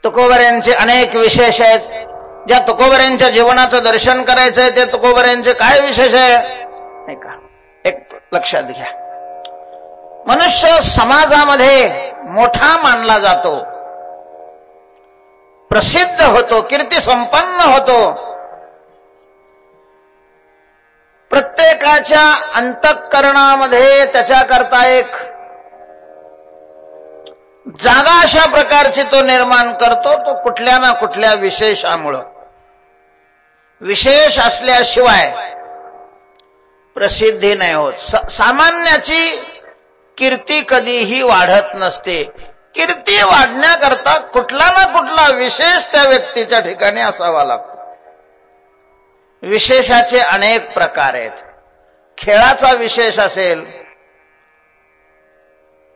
तुकोबऱ्यांचे अनेक विशेष आहेत. ज्या तुकोबऱ्यांच्या जीवनाचं दर्शन करायचंय ते तुकोबऱ्यांचे काय विशेष आहे नाही का? एक लक्षात घ्या, मनुष्य समाजामध्ये मोठा मानला जातो, प्रसिद्ध होतो, कीर्ती संपन्न होतो. प्रत्येकाच्या अंतःकरणामध्ये त्याच्याकरता एक जागा अशा प्रकारची तो निर्माण करतो, तो कुठल्या ना कुठल्या विशेषामुळं. विशेष असल्याशिवाय प्रसिद्धी नाही होत. सामान्याची कीर्ती कधीही वाढत नसते. कीर्ती वाढण्याकरता कुठला ना कुठला विशेष त्या व्यक्तीच्या ठिकाणी असावा लागतो. विशेषाचे अनेक प्रकार आहेत. खेळाचा विशेष असेल,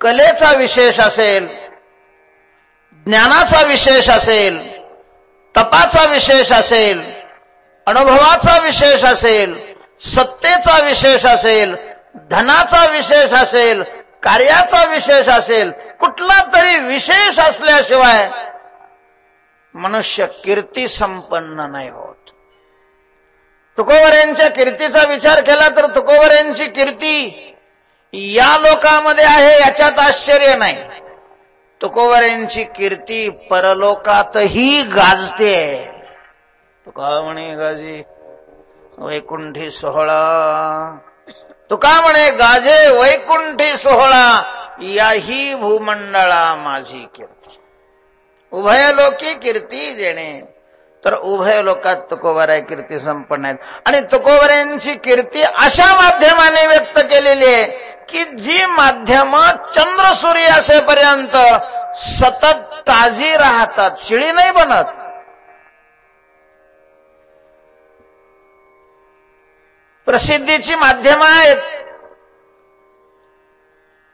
कलेचा विशेष असेल, ज्ञानाचा विशेष असेल, तपाचा विशेष असेल, अनुभवाचा विशेष असेल, सत्तेचा विशेष असेल, धनाचा विशेष असेल, कार्याचा विशेष असेल, कुठला तरी विशेष असल्याशिवाय मनुष्य कीर्ती संपन्न नाही होत. तुकोबऱ्यांच्या कीर्तीचा विचार केला तर तुकोबऱ्यांची कीर्ती या लोकामध्ये आहे याच्यात आश्चर्य नाही. तुकोबऱ्यांची कीर्ती परलोकातही गाजते. तुका म्हणे गाजे वैकुंठी सोहळा, तुका म्हणे गाजे वैकुंठी सोहळा, याही भूमंडळा माझी कीर्ती. उभय लोकी कीर्ती जेणे, तर उभय लोकात तुकोबऱ्या कीर्ती संपन्न आहेत. आणि तुकोबऱ्यांची कीर्ती अशा माध्यमाने व्यक्त केलेली आहे की जी माध्यम चंद्र सूर्य असेपर्यंत सतत ताजी राहतात, शिळी नाही बनत. प्रसिद्धीची माध्यम आहेत,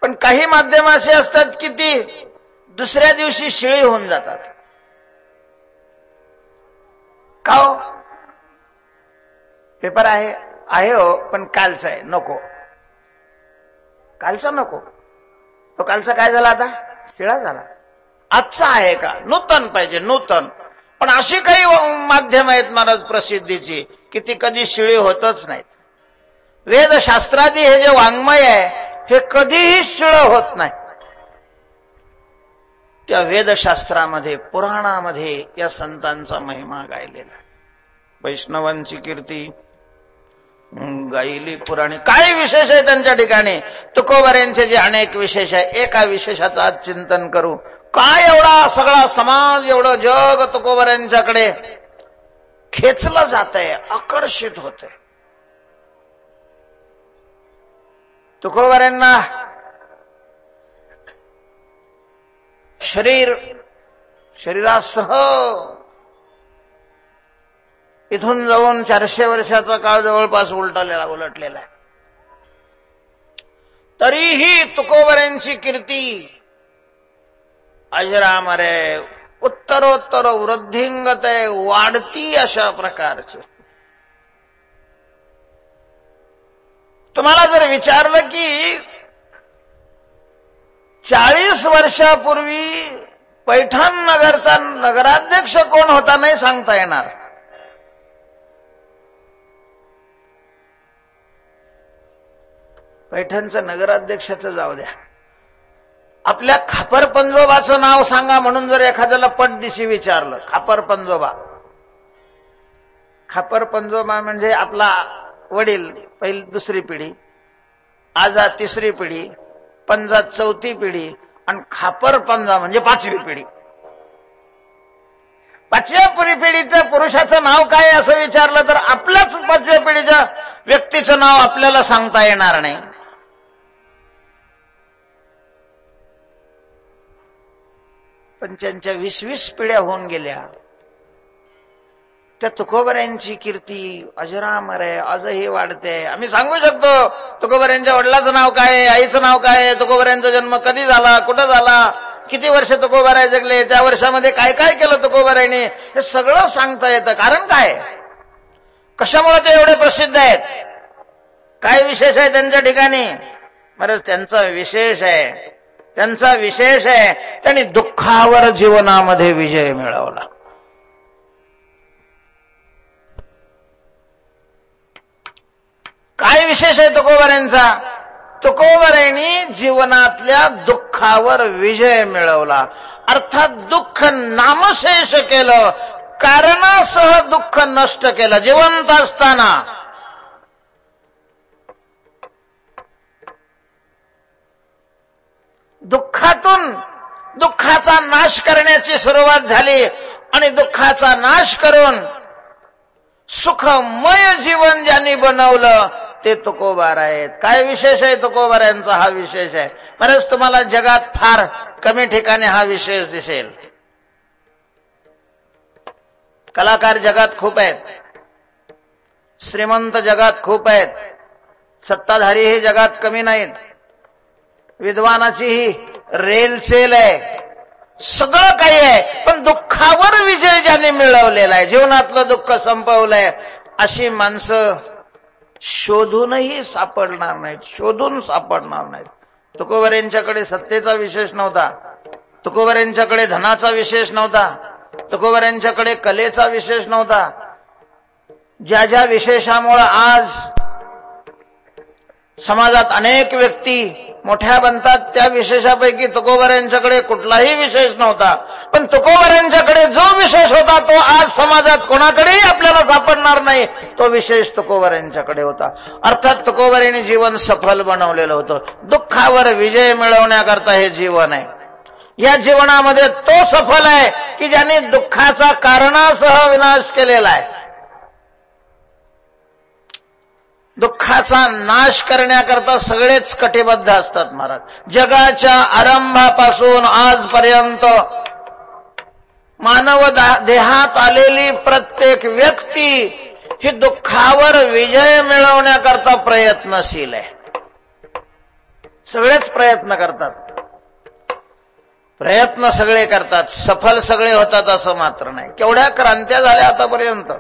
पण काही माध्यम असे असतात की ती दुसऱ्या दिवशी शिळी होऊन जातात. का हो? पेपर आहे हो, पण कालचा आहे, नको. कालचा नको, तो कालचा काय झाला, आता शिळा झाला. आजचा आहे का, नूतन पाहिजे, नूतन. पण अशी काही माध्यम आहेत महाराज प्रसिद्धीची की ती कधी शिळी होतच नाहीत. वेदशास्त्रादी हे जे वाङ्मय आहे हे कधीही शिळ होत नाही. त्या वेदशास्त्रामध्ये, पुराणामध्ये या संतांचा महिमा गायलेला. वैष्णवांची कीर्ती गायली पुराणी. काय विशेष आहे त्यांच्या ठिकाणी? तुकोबऱ्यांचे जे अनेक विशेष आहे, एका विशेषाचं आज चिंतन करू. काय एवढा सगळा समाज, एवढं जग तुकोबऱ्यांच्याकडे खेचलं जात आहे, आकर्षित होत आहे. तुकोबऱ्यांना शरीरासह इथून जाऊन 400 वर्षाचा काळ जवळपास उलटलेला आहे. तरीही तुकोबऱ्यांची कीर्ती अजरामर आहे, उत्तरोत्तर वृद्धिंगत आहे, वाढती अशा प्रकारची. तुम्हाला जर विचारलं की 40 वर्षापूर्वी पैठण नगरचा नगराध्यक्ष कोण होता, नाही सांगता येणार. पैठणचं नगराध्यक्षाचं जाऊ द्या, आपल्या खापर पंजोबाचं नाव सांगा म्हणून जर एखाद्याला पटदिशी विचारलं, खापर पंजोबा. खापर पंजोबा म्हणजे आपला वडील पहिली 2री पिढी, आजा 3री पिढी, पंजा 4थी पिढी, आणि खापर पंजा म्हणजे 5वी पिढी. 5व्या पिढीच्या पुरुषाचं नाव काय असं विचारलं तर आपल्याच 5व्या पिढीच्या व्यक्तीचं नाव आपल्याला सांगता येणार नाही. पण त्यांच्या 20 पिढ्या होऊन गेल्या. त्या तुकोबऱ्यांची कीर्ती अजरामर आहे, आजही वाढते. आम्ही सांगू शकतो तुकोबऱ्यांच्या वडिलाचं नाव काय आहे, आईचं नाव काय आहे, तुकोबऱ्यांचा जन्म कधी झाला, कुठं झाला, किती वर्ष तुकोबराय जगले, त्या वर्षामध्ये काय काय केलं तुकोबरायने, हे सगळं सांगता येतं. कारण काय, कशामुळे ते एवढे प्रसिद्ध आहेत, काय विशेष आहे त्यांच्या ठिकाणी? महाराज त्यांचा विशेष आहे त्यांचा विशेष आहे, त्यांनी दुःखावर जीवनामध्ये विजय मिळवला. काय विशेष आहे तुकोबारांचा? तुकोबारांनी जीवनातल्या दुःखावर विजय मिळवला. अर्थात दुःख नामशेष केलं, कारणासह दुःख नष्ट केलं जिवंत असताना. दुःखातून दुःखाचा नाश करण्याची सुरुवात झाली आणि दुःखाचा नाश करून सुखमय जीवन ज्यांनी बनवलं ते तुकोबार आहेत. काय विशेष आहे तुकोबारांचा? हा विशेष आहे. बरंच तुम्हाला जगात फार कमी ठिकाणी हा विशेष दिसेल. कलाकार जगात खूप आहेत, श्रीमंत जगात खूप आहेत, सत्ताधारी हे जगात कमी नाहीत, विद्वानाचीही रेलचेल आहे, सगळं काही आहे. पण दुःखावर विजय ज्याने मिळवलेला आहे, जीवनातलं दुःख संपवलंय, अशी माणसं शोधूनही सापडणार नाहीत, शोधून सापडणार नाहीत. तुकोबारांच्याकडे सत्तेचा विशेष नव्हता, तुकोबारांच्याकडे धनाचा विशेष नव्हता, तुकोबारांच्याकडे कलेचा विशेष नव्हता. ज्या ज्या विशेषामुळे आज समाजात अनेक व्यक्ती मोठ्या बनतात, त्या विशेषापैकी तुकोबारांच्याकडे कुठलाही विशेष नव्हता. पण तुकोबारांच्याकडे जो विशेष होता तो आज समाजात कोणाकडेही आपल्याला सापडणार नाही, तो विशेष तुकोबारांच्याकडे होता. अर्थात तुकोबारांनी जीवन सफल बनवलेलं होतं. दुःखावर विजय मिळवण्याकरता हे जीवन आहे. या जीवनामध्ये तो सफल आहे की ज्याने दुःखाचा कारणासह विनाश केलेला आहे. दुःखाचा नाश करण्याकरता सगळेच कटिबद्ध असतात महाराज. जगाच्या आरंभापासून आजपर्यंत मानव देहात आलेली प्रत्येक व्यक्ती ही दुःखावर विजय मिळवण्याकरता प्रयत्नशील आहे. सगळेच प्रयत्न करतात, प्रयत्न सगळे करतात, सफल सगळे होतात असं मात्र नाही. केवढ्या क्रांत्या झाल्या आतापर्यंत,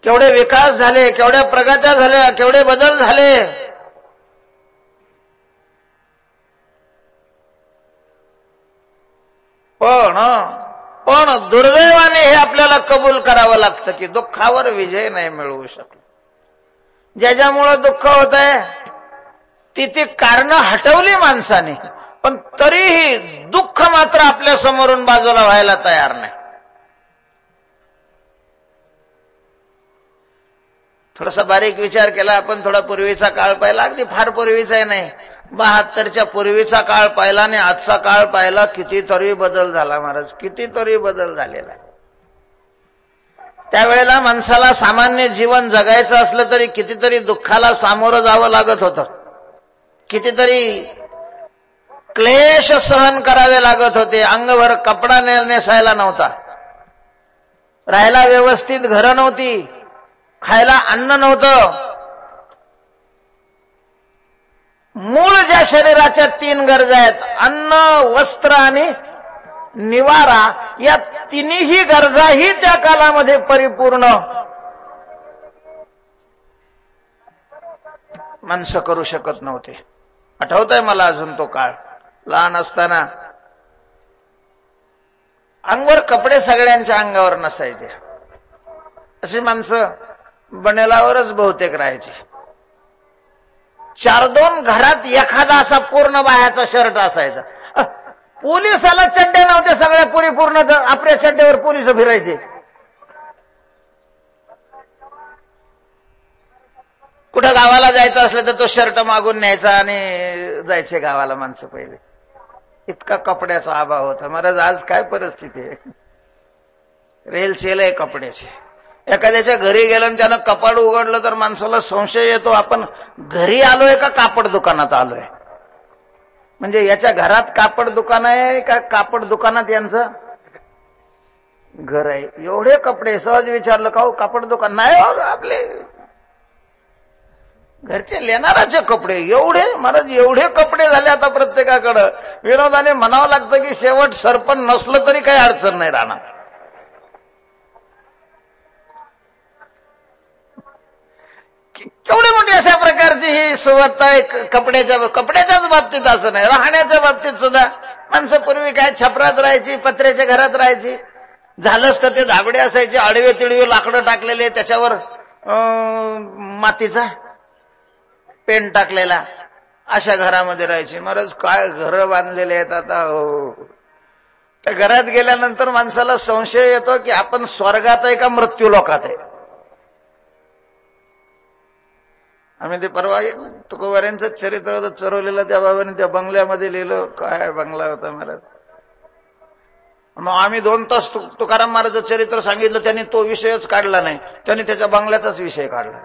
केवढे विकास झाले, केवढ्या प्रगत्या झाल्या, केवढे बदल झाले. पण दुर्दैवाने हे आपल्याला कबूल करावं लागतं की दुःखावर विजय नाही मिळवू शकलो. ज्याच्यामुळं दुःख होत आहे ती कारणं हटवली माणसाने, पण तरीही दुःख मात्र आपल्या समोरून बाजूला व्हायला तयार नाही. थोडासा बारीक विचार केला आपण, थोडा पूर्वीचा काळ पाहिला, अगदी फार पूर्वीचाही नाही, 72च्या पूर्वीचा काळ पाहिला आणि आजचा काळ पाहिला, कितीतरी बदल झाला महाराज, कितीतरी बदल झालेला आहे. त्यावेळेला माणसाला सामान्य जीवन जगायचं असलं तरी कितीतरी दुःखाला सामोरं जावं लागत होतं, कितीतरी क्लेश सहन करावे लागत होते. अंगभर कपडा नेसायला नव्हता, राहायला व्यवस्थित घरं नव्हती, खायला अन्न नव्हतं. मूळ ज्या शरीराच्या 3 गरजा आहेत, अन्न, वस्त्र आणि निवारा, या तिन्ही गरजाही त्या काळामध्ये परिपूर्ण माणसं करू शकत नव्हते. आठवतंय मला अजून तो काळ, लहान असताना अंगावर कपडे सगळ्यांच्या अंगावर नसायचे. अशी माणसं बनेलावरच बहुतेक राहायची. 4-2 घरात एखादा असा पूर्ण बाह्याचा शर्ट असायचा. पोलिसाला चड्ड्या नव्हत्या, सगळ्या पुरी पूर्ण आपल्या चड्ड्यावर पोलिस फिरायचे. कुठं गावाला जायचं असलं तर तो शर्ट मागून न्यायचा आणि जायचे गावाला माणसं पहिले. इतका कपड्याचा अभाव होता महाराज. आज काय परिस्थिती आहे, रेलचेल आहे कपड्याचे. एखाद्याच्या घरी गेलं आणि त्यानं कपाट उघडलं तर माणसाला संशय येतो, आपण घरी आलोय का कापड दुकानात आलोय. म्हणजे याच्या घरात कापड दुकान आहे का कापड दुकानात यांचं घर आहे. एवढे कपडे, सहज विचारलं का हो कापड दुकान नाही, हो आपले घरचे लेणाराचे कपडे. एवढे महाराज, एवढे कपडे झाले आता प्रत्येकाकडं. विनोदाने म्हणावं लागतं की शेवट सरपण नसलं तरी काही अडचण नाही राहणार. केवढी मोठी अशा प्रकारची ही सुवार्ता आहे. कपड्याच्याच बाबतीत असं नाही, राहण्याच्या बाबतीत सुद्धा माणसं पूर्वी काय छपरात राहायची, पत्र्याच्या घरात राहायची. झालंच तर ते धाबडे असायचे, आडवे तिडवे लाकडं टाकलेले, त्याच्यावर मातीचा पेंट टाकलेला, अशा घरामध्ये राहायचे. महाराज काय घरं बांधलेले आहेत आता. हो, त्या घरात गेल्यानंतर माणसाला संशय येतो की आपण स्वर्गात आहे का मृत्यू लोकात आहे. आम्ही ते परवा तुकोबाऱ्यांचं चरित्र होतं चरवलेलं, त्या बाबाने त्या बंगल्यामध्ये लिहिलं. काय बंगला होता महाराज. मग आम्ही 2 तास तुकाराम महाराजचं चरित्र सांगितलं, त्यांनी तो विषयच काढला नाही, त्यांनी त्याच्या बंगल्याचाच विषय काढला.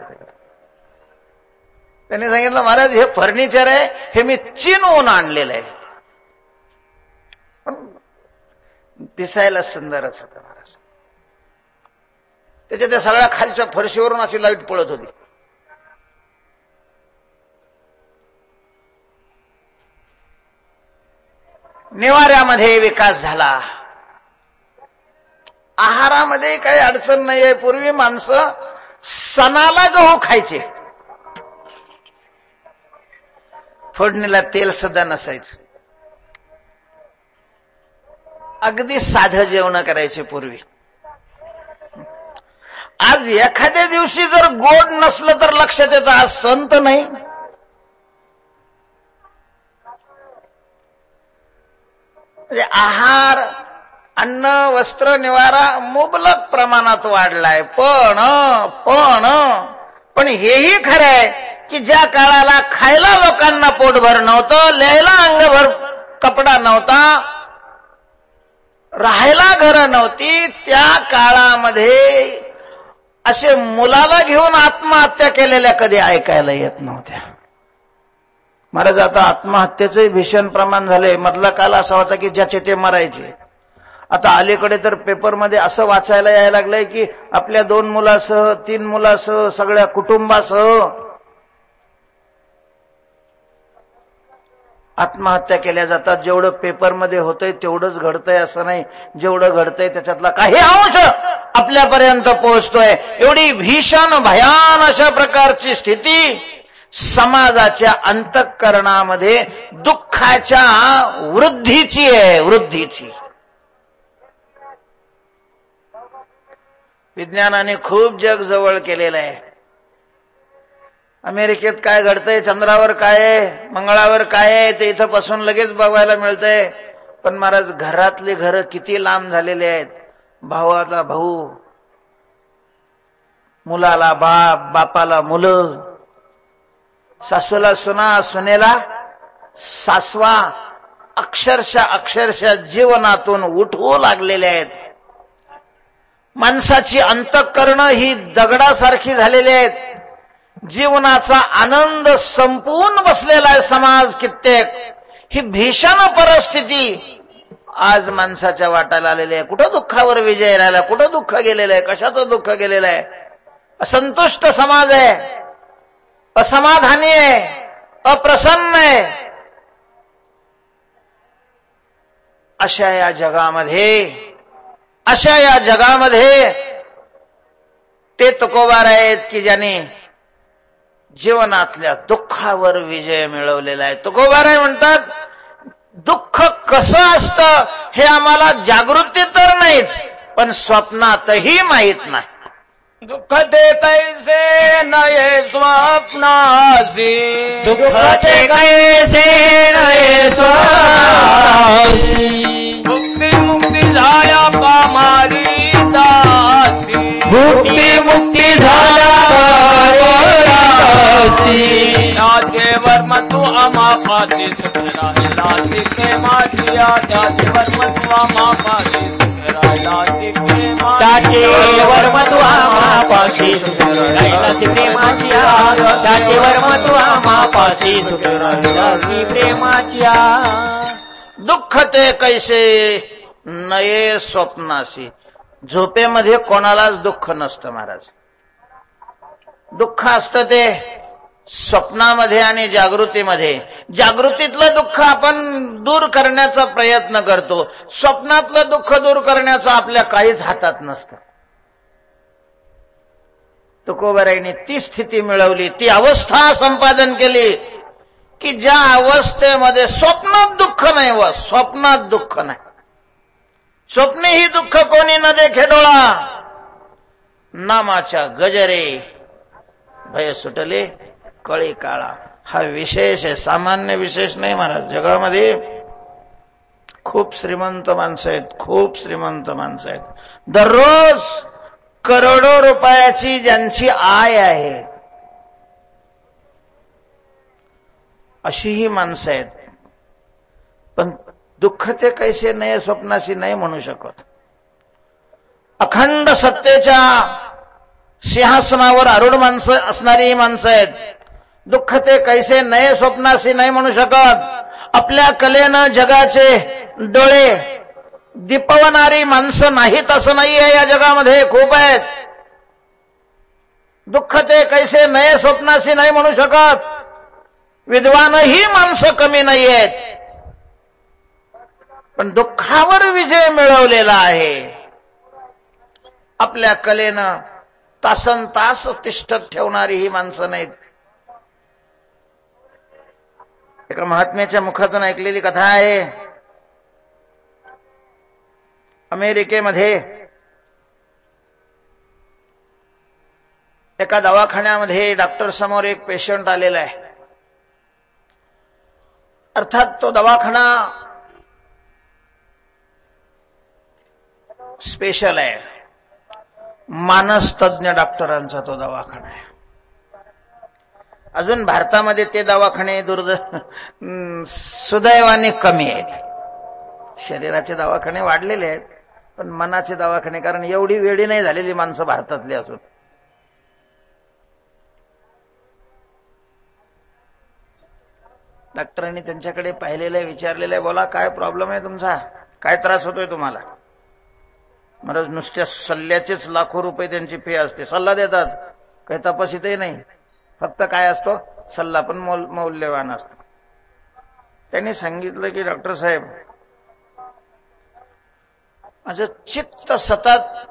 त्यांनी सांगितलं महाराज हे फर्निचर आहे, हे मी चीनहून आणलेलं आहे. पण दिसायला सुंदरच होतं महाराज. त्याच्या त्या सगळ्या खालच्या फरशीवरून अशी लाईट पळत होती. निवाऱ्यामध्ये विकास झाला, आहारामध्ये काही अडचण नाहीये. पूर्वी माणसं सणाला गहू खायचे, फोडणीला तेल सुद्धा नसायचं, अगदी साधं जेवण करायचे पूर्वी. आज एखाद्या दिवशी जर गोड नसलं तर लक्षात येतं आज सण तर नाही. म्हणजे आहार, अन्न, वस्त्र, निवारा मुबलक प्रमाणात वाढलाय. पण हेही खरं आहे की ज्या काळाला खायला लोकांना पोटभर नव्हतं, ल्यायला अंगभर कपडा नव्हता, राहायला घरं नव्हती, त्या काळामध्ये असे मुलाला घेऊन आत्महत्या केलेल्या कधी ऐकायला येत नव्हत्या. महाराज आता आत्महत्येचंही भीषण प्रमाण झालंय. मधला काल असा होता की ज्याचे ते मरायचे. आता अलीकडे तर पेपरमध्ये असं वाचायला यायला लागलंय की आपल्या 2 मुलासह 3 मुलासह सगळ्या कुटुंबासह आत्महत्या केल्या जातात. जेवढं पेपरमध्ये होतंय तेवढंच घडतंय असं नाही, जेवढं घडतंय त्याच्यातला काही अंश आपल्यापर्यंत पोहोचतोय. एवढी भीषण भयान अशा प्रकारची स्थिती समाजाच्या अंतःकरणामध्ये दुःखाच्या वृद्धीची आहे, वृद्धीची. विज्ञानाने खूप जग जवळ केलेलं आहे. अमेरिकेत काय घडतंय, चंद्रावर काय आहे, मंगळावर काय आहे, ते इथं पासून लगेच बघायला मिळतंय. पण महाराज घरातले घर किती लांब झालेले आहेत. भावाला भाऊ, मुलाला बाप, बापाला मुलं, सासूला सुना, सुनेला सासवा, अक्षरशः जीवनातून उठवू लागलेले आहेत. माणसाची अंतःकरण ही दगडासारखी झालेली आहेत. जीवनाचा आनंद संपवून बसलेला आहे समाज कित्येक. ही भीषण परिस्थिती आज माणसाच्या वाटायला आलेली आहे. कुठं दुःखावर विजय राहिला, कुठं दुःख गेलेलं आहे, कशाचं दुःख गेलेलं आहे. असंतुष्ट समाज आहे, असमाधानी आहे, अप्रसन्न आहे. अशा या जगामध्ये ते तुकोबार आहेत की ज्यांनी जीवनातल्या दुःखावर विजय मिळवलेला आहे. तुकोबाराय म्हणतात दुःख कसं असतं हे आम्हाला जागृती तर नाहीच, पण स्वप्नातही माहीत नाही. दुःख ते कैसे नये स्वप्नासी, दुःख ते कैसे नये स्वप्नासी, मुक्ती झाल्या कामारी दासी, मुक्ती झाल्या त्याचे वर्म तू आम्हापाशी सुख राहिला शिके माझिया, त्याचे वर्म तू आम्हापाशी सुख राहिला शिके त्याचे वर्म तू आम्हापाशी सुख राहिला प्रेमाचिया, त्याचे वर्म तू आम्हापाशी सुख राहिला प्रेमाचिया. दुःख ते कैसे नये स्वप्नाशी. झोपेमध्ये कोणालाच दुःख नसतं महाराज. दुःख असतं ते स्वप्नामध्ये आणि जागृतीमध्ये. जागृतीतलं दुःख आपण दूर करण्याचा प्रयत्न करतो, स्वप्नातलं दुःख दूर करण्याचं आपल्या काहीच हातात नसतं. तुकोबारायांनी ती स्थिती मिळवली, ती अवस्था संपादन केली की ज्या अवस्थेमध्ये स्वप्नात दुःख नाही, व स्वप्नात दुःख नाही. स्वप्ने ही दुःख कोणी न देखे डोळा, नामाच्या गजरे भय सुटले कळी काळा. हा विशेष आहे, सामान्य विशेष नाही महाराज. जगामध्ये खूप श्रीमंत माणसं आहेत, खूप श्रीमंत माणसं आहेत. दररोज करोडो रुपयाची ज्यांची आय आहे अशी ही माणसं आहेत. पण दुःख ते कैसे नये स्वप्नाशी नाही म्हणू शकत. अखंड सत्तेच्या सिंहासनावर आरूढ माणसं असणारी ही माणसं आहेत. दुःख ते कैसे नये स्वप्नाशी नाही म्हणू शकत. आपल्या कलेनं जगाचे डोळे दिपवणारी माणसं नाहीत असं नाहीये, या जगामध्ये खूप आहेत. दुःख ते कैसे नये स्वप्नाशी नाही म्हणू शकत. विद्वानही माणसं कमी नाही आहेत, पण दुःखावर विजय मिळवलेला आहे. आपल्या कलेनं तासन तास तिष्ठत ठेवणारी ही माणसं नाहीत. एका महात्म्याच्या मुखातून ऐकलेली कथा आहे. अमेरिकेमध्ये एका दवाखान्यामध्ये डॉक्टर समोर एक पेशंट आलेला आहे. अर्थात तो दवाखाना स्पेशल आहे, मानसतज्ञ डॉक्टरांचा तो दवाखाना आहे. अजून भारतामध्ये ते दवाखाने सुदैवाने कमी आहेत. शरीराचे दवाखाने वाढलेले आहेत, पण मनाचे दवाखाने, कारण एवढी वेळी नाही झालेली माणसं भारतातली असून. डॉक्टरांनी त्यांच्याकडे पाहिलेलं आहे, विचारलेलं आहे, बोला काय प्रॉब्लेम आहे तुमचा, काय त्रास होतोय तुम्हाला. महाराज नुसत्या सल्ल्याचेच लाखो रुपये त्यांची फी असते. सल्ला देतात, काही तपासितही नाही, फक्त काय असतो सल्ला, पण मौल्यवान असतो. त्यांनी सांगितलं की डॉक्टर साहेब, माझं चित्त सतत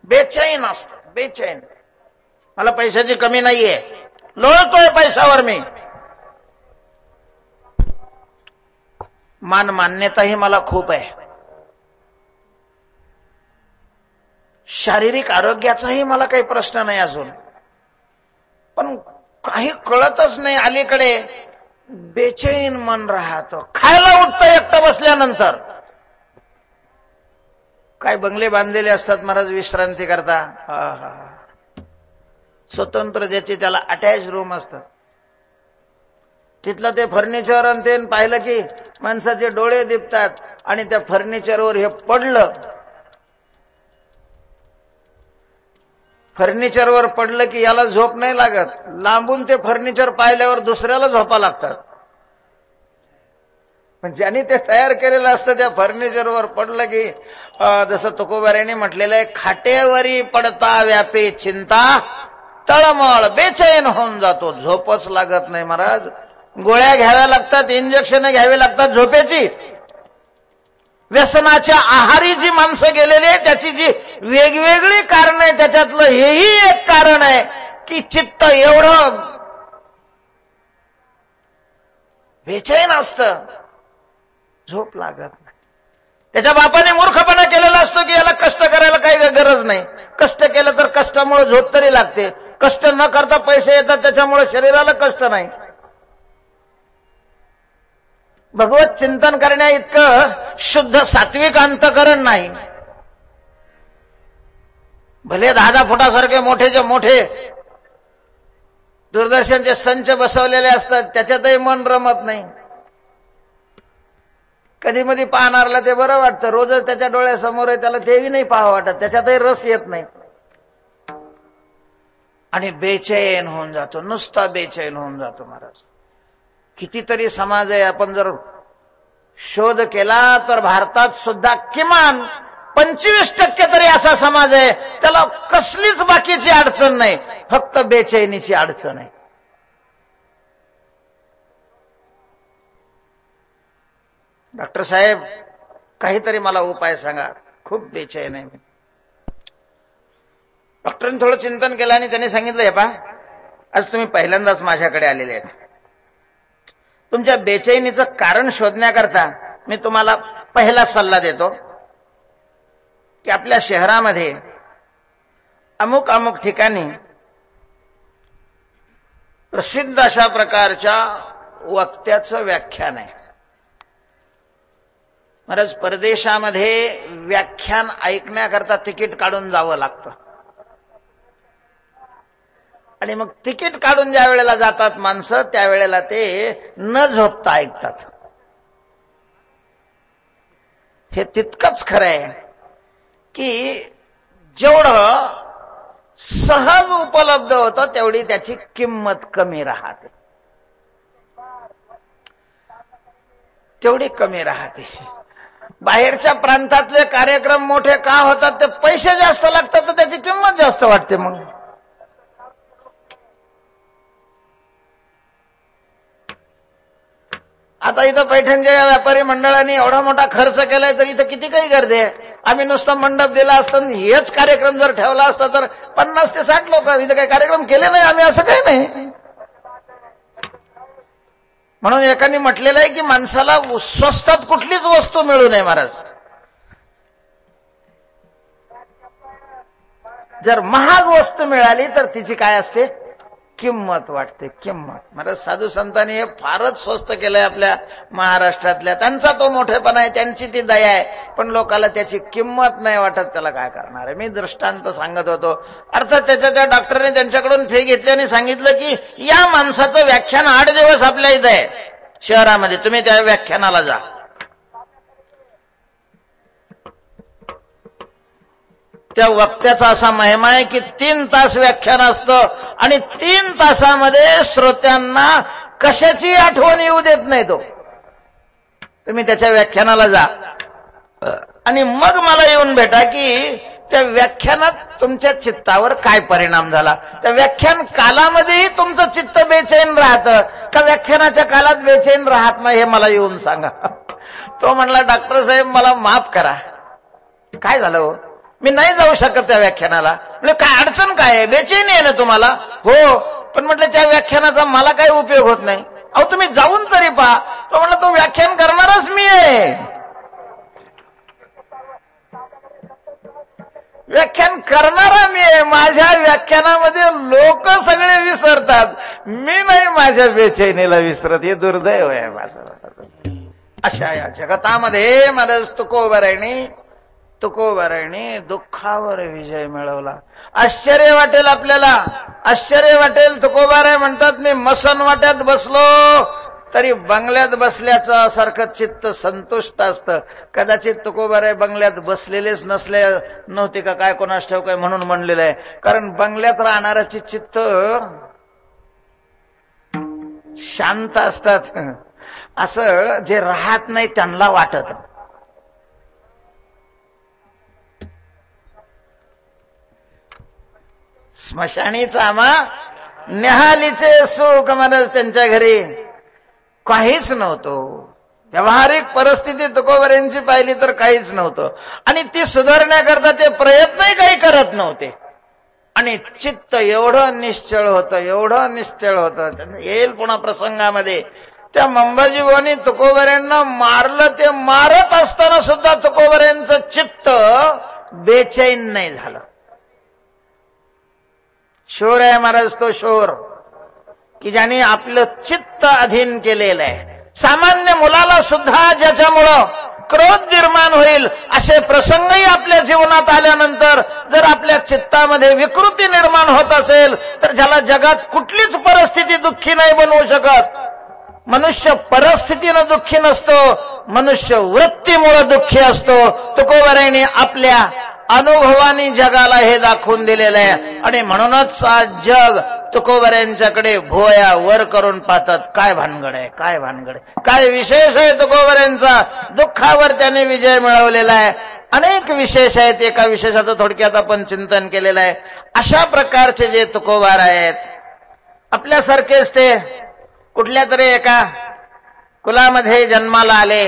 बेचैन असतं, बेचैन. मला पैशाची कमी नाहीये, लोळतोय पैशावर मी. मान मान्यताही मला खूप आहे. शारीरिक आरोग्याचाही मला काही प्रश्न नाही अजून, पण काही कळतच नाही. अलीकडे बेचैन मन राहतं. खायला उठतं एकटं बसल्यानंतर. काय बंगले बांधलेले असतात महाराज विश्रांती करता, स्वतंत्र ज्याचे त्याला अटॅच रूम असतात. तिथलं ते फर्निचर आणि ते पाहिलं की माणसाचे डोळे दिपतात. आणि त्या फर्निचरवर हे पडलं, फर्निचरवर पडलं की याला झोप नाही लागत. लांबून ते फर्निचर पाहिल्यावर दुसऱ्याला झोपा लागतात. पण ज्यांनी ते तयार केलेलं असतं त्या फर्निचरवर पडलं की जसं तुकोबारायांनी म्हटलेलं आहे, खाटेवरी पडता व्यापे चिंता, तळमळ बेचैन होऊन जातो. झोपच लागत नाही महाराज. गोळ्या घ्याव्या लागतात, इंजेक्शन घ्यावी लागतात झोपेची. व्यसनाच्या आहारी जी माणसं गेलेली आहे त्याची जी वेगवेगळी कारण आहे, त्याच्यातलं हेही एक कारण आहे की चित्त एवढं बेचैन असतं, झोप लागत नाही. त्याच्या बापाने मूर्खपणा केलेला असतो की याला कष्ट करायला काही गरज नाही. कष्ट केलं तर कष्टामुळे झोप तरी लागते. कष्ट न करता पैसे येतात त्याच्यामुळे शरीराला कष्ट नाही. भगवत चिंतन करण्या इतकं शुद्ध सात्विक अंतकरण नाही. भले 10-10 फुटासारखे मोठेचे मोठे दूरदर्शनचे संच बसवलेले असतात, त्याच्यातही मन रमत नाही. कधी मधी पाहणारला ते बरं वाटतं, रोजच त्याच्या डोळ्यासमोर आहे, त्याला तेही नाही पाहावं वाटत, त्याच्यातही रस येत नाही. आणि बेचैन होऊन जातो, नुसता बेचैन होऊन जातो महाराज. कितीतरी समाज आहे, आपण जर शोध केला तर भारतात सुद्धा किमान 25% तरी असा समाज आहे त्याला कसलीच बाकीची अडचण नाही, फक्त बेचैनीची अडचण आहे. डॉक्टर साहेब काहीतरी मला उपाय सांगा, खूप बेचैन आहे मी. डॉक्टरांनी थोडं चिंतन केलं आणि त्यांनी सांगितलं, हे पहा, आज तुम्ही पहिल्यांदाच माझ्याकडे आलेले आहेत. तुमच्या बेचैनीचं कारण शोधण्याकरता मी तुम्हाला पहिला सल्ला देतो की आपल्या शहरामध्ये अमुक अमुक ठिकाणी प्रसिद्ध अशा प्रकारच्या वक्त्याचं व्याख्यान आहे. महाराज, परदेशामध्ये व्याख्यान ऐकण्याकरता तिकीट काढून जावं लागतं आणि मग तिकीट काढून ज्या वेळेला जातात माणसं त्यावेळेला ते न झोपता ऐकतात. हे तितकंच खरं आहे की जेवढं सहज उपलब्ध होतं तेवढी त्याची किंमत कमी राहते, तेवढी कमी राहते. बाहेरच्या प्रांतातले कार्यक्रम मोठे का होतात? ते पैसे जास्त लागतात तर त्याची किंमत जास्त वाटते. मग आता इथं पैठणच्या व्यापारी मंडळांनी एवढा मोठा खर्च केलाय तर इथं किती काही गर्दी आहे. आम्ही नुसता मंडप दिला असतं, हेच कार्यक्रम जर ठेवला असता तर 50 ते 60 लोक. इथं काही कार्यक्रम केले नाही आम्ही, असं काही नाही. म्हणून एकाने म्हटलेलं आहे की माणसाला स्वस्तात कुठलीच वस्तू मिळू नये महाराज. जर महाग वस्तू मिळाली तर तिची काय असते? किंमत वाटते, किंमत. महाराज, साधू संतांनी हे फारच स्वस्त केलंय आपल्या महाराष्ट्रातल्या. त्यांचा तो मोठेपणा आहे, त्यांची ती दया आहे, पण लोकाला त्याची किंमत नाही वाटत. त्याला काय करणार आहे? मी दृष्टांत सांगत होतो. अर्थात त्या डॉक्टरने त्यांच्याकडून फी घेतली आणि सांगितलं की या माणसाचं व्याख्यान 8 दिवस आपल्या इथं आहे शहरामध्ये, तुम्ही त्या व्याख्यानाला जा. त्या वक्त्याचा असा महिमा आहे की 3 तास व्याख्यान असतं आणि 3 तासामध्ये श्रोत्यांना कशाची आठवण येऊ देत नाही तो. तुम्ही त्याच्या व्याख्यानाला जा आणि मग मला येऊन भेटा की त्या व्याख्यानात तुमच्या चित्तावर काय परिणाम झाला. त्या व्याख्यान कालामध्येही तुमचं चित्त बेचैन राहतं का व्याख्यानाच्या कालात बेचैन राहत नाही, हे मला येऊन सांगा. तो म्हणला, डॉक्टर साहेब मला माफ करा. काय झालं हो? मी नाही जाऊ शकत त्या व्याख्यानाला. म्हणजे काय अडचण काय आहे? बेचैनी आहे ना तुम्हाला? हो, पण म्हटलं त्या व्याख्यानाचा मला काही उपयोग होत नाही. अहो तुम्ही जाऊन तरी पहा. तो म्हणला, तो व्याख्यान करणारच मी आहे. व्याख्यान करणारा मी आहे. माझ्या व्याख्यानामध्ये लोक सगळे विसरतात, मी नाही माझ्या बेचैनीला विसरत. हे दुर्दैव आहे माझं. अशा या जगतामध्ये महाराज तुकोबारायणी दुःखावर विजय मिळवला. आश्चर्य वाटेल आपल्याला, आश्चर्य वाटेल. तुकोबाराय म्हणतात, मी मसन वाट्यात बसलो तरी बंगल्यात बसल्याचं सारखं चित्त संतुष्ट असतं. कदाचित तुकोबाराय बंगल्यात बसलेलेच नव्हते का काय, कोणास ठाऊक काय, म्हणून म्हणलेलं आहे. कारण बंगल्यात राहणाऱ्याची चित्त शांत असतात, असं जे राहत नाही त्यांना वाटत. स्मशानीचा आम्हा न्याहालीचे सुख महाराज त्यांच्या घरी काहीच नव्हतं. व्यावहारिक परिस्थिती तुकोबारायांची पाहिली तर काहीच नव्हतं आणि ती सुधारण्याकरता ते प्रयत्नही काही करत नव्हते. आणि चित्त एवढं निश्चळ होतं, एवढं निश्चळ होतं. येईल पुन्हा प्रसंगामध्ये. त्या मंबाजीभाऊनी तुकोबारायांना मारलं. ते मारत असताना सुद्धा तुकोबारायांचं चित्त बेचैन नाही झालं. शोर आहे महाराज तो शोर की ज्याने आपलं चित्त अधीन केलेलं आहे. सामान्य मुलाला सुद्धा ज्याच्यामुळं क्रोध निर्माण होईल असे प्रसंगही आपल्या जीवनात आल्यानंतर जर आपल्या चित्तामध्ये विकृती निर्माण होत असेल तर ज्याला जगात कुठलीच परिस्थिती दुःखी नाही बनवू शकत. मनुष्य परिस्थितीनं दुःखी नसतो, मनुष्य वृत्तीमुळे दुःखी असतो. तुकोबारायांनी आपल्या अनुभवानी जगाला हे दाखवून दिलेलं आहे आणि म्हणूनच आज जग तुकोबारायांच्याकडे भुवया वर करून पाहतात. काय भानगड आहे, काय भानगड आहे, काय विशेष आहे तुकोबारायांचा. दुःखावर त्याने विजय मिळवलेला आहे. अनेक विशेष आहेत. एका विशेषाचं थोडक्यात आपण चिंतन केलेलं आहे. अशा प्रकारचे जे तुकोबार आहेत, आपल्यासारखेच ते कुठल्या तरी एका कुलामध्ये जन्माला आले,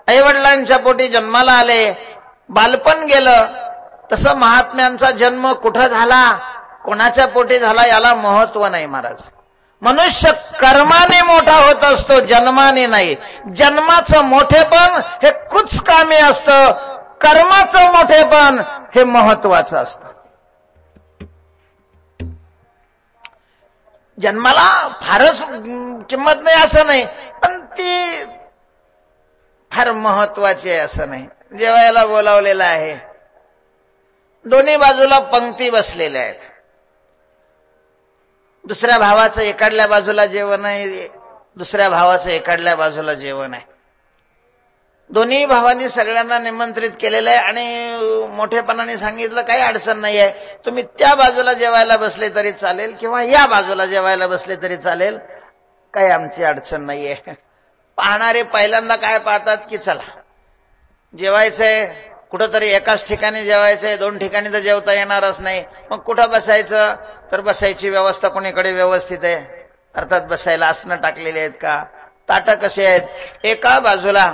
आईवडिलांच्या पोटी जन्माला आले, बालपण गेलं तसं महात्म्यांचा जन्म कुठं झाला, कोणाच्या पोटी झाला याला महत्व नाही महाराज. मनुष्य कर्माने मोठा होत असतो, जन्माने नाही. जन्माचं मोठेपण हे कुचकामी असतं, कर्माचं मोठेपण हे महत्वाचं असतं. जन्माला फारच किंमत नाही असं नाही, पण ती फार महत्वाची आहे असं नाही. जेवायला बोलावलेलं आहे, दोन्ही बाजूला पंक्ती बसलेल्या आहेत. दुसऱ्या भावाचं एकाडल्या बाजूला जेवण आहे, दुसऱ्या भावाचं एकाडल्या बाजूला जेवण आहे. दोन्ही भावांनी सगळ्यांना निमंत्रित केलेलं आहे आणि मोठेपणाने सांगितलं काही अडचण नाही आहे, तुम्ही त्या बाजूला जेवायला बसले तरी चालेल किंवा या बाजूला जेवायला बसले तरी चालेल, काही आमची अडचण नाहीये. पाहणारे पहिल्यांदा काय पाहतात की चला जेवायचंय, कुठंतरी एकाच ठिकाणी जेवायचंय, दोन ठिकाणी तर जेवता येणारच नाही, मग कुठं बसायचं, तर बसायची व्यवस्था कोणीकडे व्यवस्थित आहे, अर्थात बसायला आसनं टाकलेली आहेत का, ताटं कसे आहेत, एका बाजूला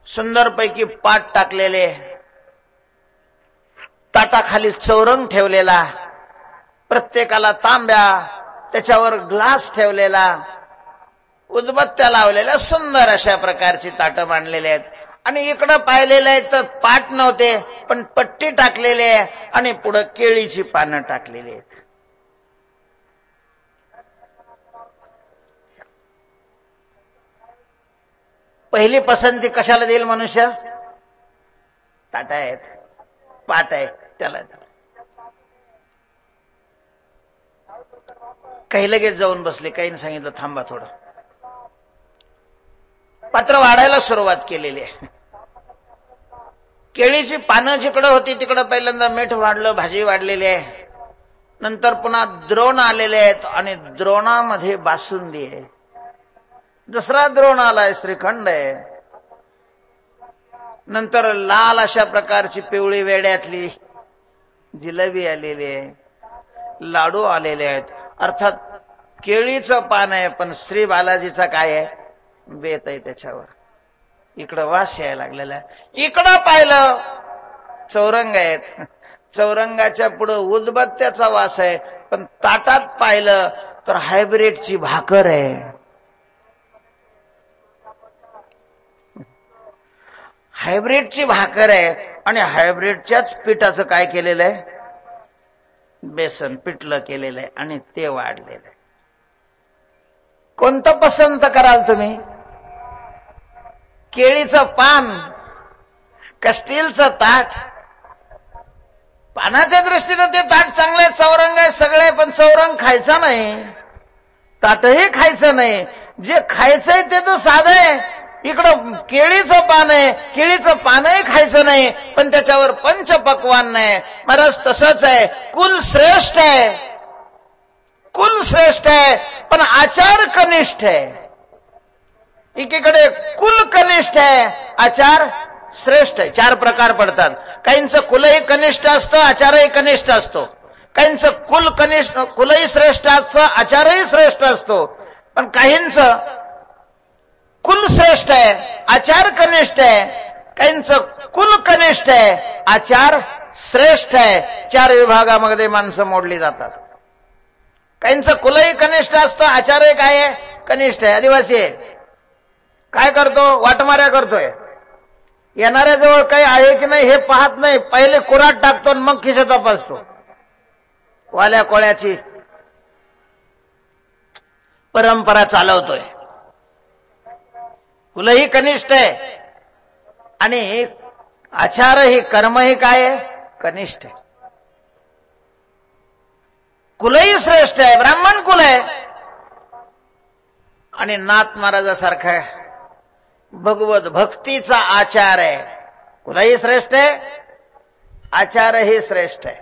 सुंदरपैकी पाट टाकलेले, ताटाखाली चौरंग ठेवलेला, प्रत्येकाला तांब्या, त्याच्यावर ग्लास ठेवलेला, उदबत्त्या लावलेल्या, सुंदर अशा प्रकारची ताटं मांडलेली आहेत. आणि इकडं पाहिलेलं आहे तर पाट नव्हते, पण पट्टी टाकलेली आहे आणि पुढं केळीची पानं टाकलेली आहेत. पहिली पसंती कशाला देईल मनुष्य? ताट आहेत, पाट आहे त्याला. काही लगेच जाऊन बसले, काहींनी सांगितलं थांबा थोडं. पात्र वाढायला सुरुवात केलेली आहे. केळीची पानं जिकडं होती तिकडं पहिल्यांदा मीठ वाढलं, भाजी वाढलेली आहे. नंतर पुन्हा द्रोण आलेले आहेत आणि द्रोणामध्ये बासुंदी आहे. दुसरा द्रोण आलाय, श्रीखंड आहे. नंतर लाल अशा प्रकारची पिवळी वेड्यातली जिलेबी आलेली आहे, लाडू आलेले आहेत. अर्थात केळीचं पान आहे, पण श्री बालाजीचा काय आहे, बेत आहे त्याच्यावर. इकडं वास यायला लागलेला आहे. इकडं पाहिलं चौरंग आहेत, चौरंगाच्या पुढं उदबत्त्याचा वास आहे. पण ताटात पाहिलं तर हायब्रिडची भाकर आहे. हायब्रिडची भाकर आहे आणि हायब्रिडच्याच पिठाचं काय केलेलं आहे, बेसन पिठलं केलेलं आहे आणि ते वाढलेलं आहे. कोणतं पसंत कराल तुम्ही? केळीचं पान का स्टीलचं ताट? पानाच्या दृष्टीनं ते ताट चांगलं आहे, चौरंग आहे, सगळे, पण चौरंग खायचा नाही, ताटही खायचं नाही. जे खायचंय ते तर साधं आहे. इकडं केळीचं पान आहे, केळीचं पानही खायचं नाही, पण त्याच्यावर पंचपक्वान नाही. महाराज तसंच आहे, कुल श्रेष्ठ आहे, कुल श्रेष्ठ आहे, पण आचार कनिष्ठ आहे. एकीकडे कुल कनिष्ठ आहे, आचार श्रेष्ठ आहे. चार प्रकार पडतात. काहींचं कुलही कनिष्ठ असतं, आचारही कनिष्ठ असतो. काहींचं कुल कनिष्ठ, कुलही श्रेष्ठ असतं, आचारही श्रेष्ठ असतो. पण काहींचं कुल श्रेष्ठ आहे, आचार कनिष्ठ आहे. काहींचं कुल कनिष्ठ आहे, आचार श्रेष्ठ आहे. चार विभागामध्ये माणसं मोडली जातात. काहींचं कुलही कनिष्ठ असतं, आचारही काय आहे, कनिष्ठ आहे. आदिवासी आहे, काय करतो, वाटमाऱ्या करतोय. येणाऱ्याजवळ काही आहे की नाही हे पाहत नाही, पहिले कुराट टाकतो आणि मग खिसे तपासतो. वाल्या कोळ्याची परंपरा चालवतोय. कुलही कनिष्ठ आहे आणि आचारही, कर्मही काय आहे, कनिष्ठ आहे. कुलही श्रेष्ठ आहे, ब्राह्मण कुल आहे. आणि नाथ महाराजासारखा आहे, भगवत भक्तीचा आचार आहे. कुलही श्रेष्ठ आहे, आचारही श्रेष्ठ आहे.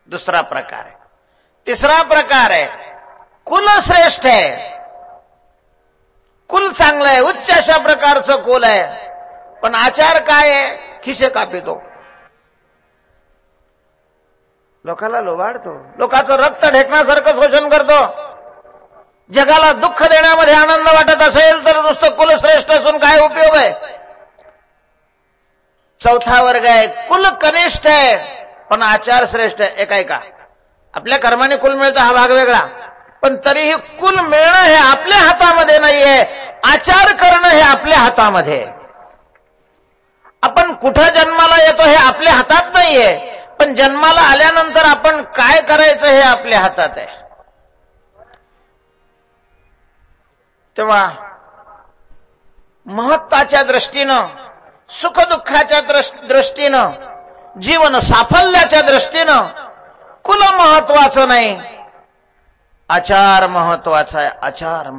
दुसरा प्रकार आहे. तिसरा प्रकार आहे, कुल श्रेष्ठ आहे, कुल चांगलं आहे, उच्च अशा प्रकारचं कुल आहे, पण आचार काय आहे, खिसे कापितो, लोकाला लोबाडतो, लोकांचं रक्त ढेकण्यासारखं शोषण करतो. जगाला दुःख देण्यामध्ये आनंद वाटत असेल तर नुसतं कुलश्रेष्ठ असून काय उपयोग आहे. चौथा वर्ग आहे, कुल कनिष्ठ आहे, पण आचार श्रेष्ठ आहे. ऐका, आपल्या कर्माने कुल मिळतं हा भाग वेगळा, पण तरीही कुल मिळणं हे आपल्या हातामध्ये नाहीये, आचार करणं हे आपल्या हातामध्ये. आपण कुठं जन्माला येतो हे आपल्या हातात नाहीये, पण जन्माला आल्यानंतर आपण काय करायचं हे आपल्या हातात आहे. तेव्हा महत्वाच्या दृष्टीनं, सुखदुःखाच्या दृष्टीनं, जीवन साफल्याच्या दृष्टीनं कुल महत्वाचं नाही, आचार महत्वाचा आहे. आचार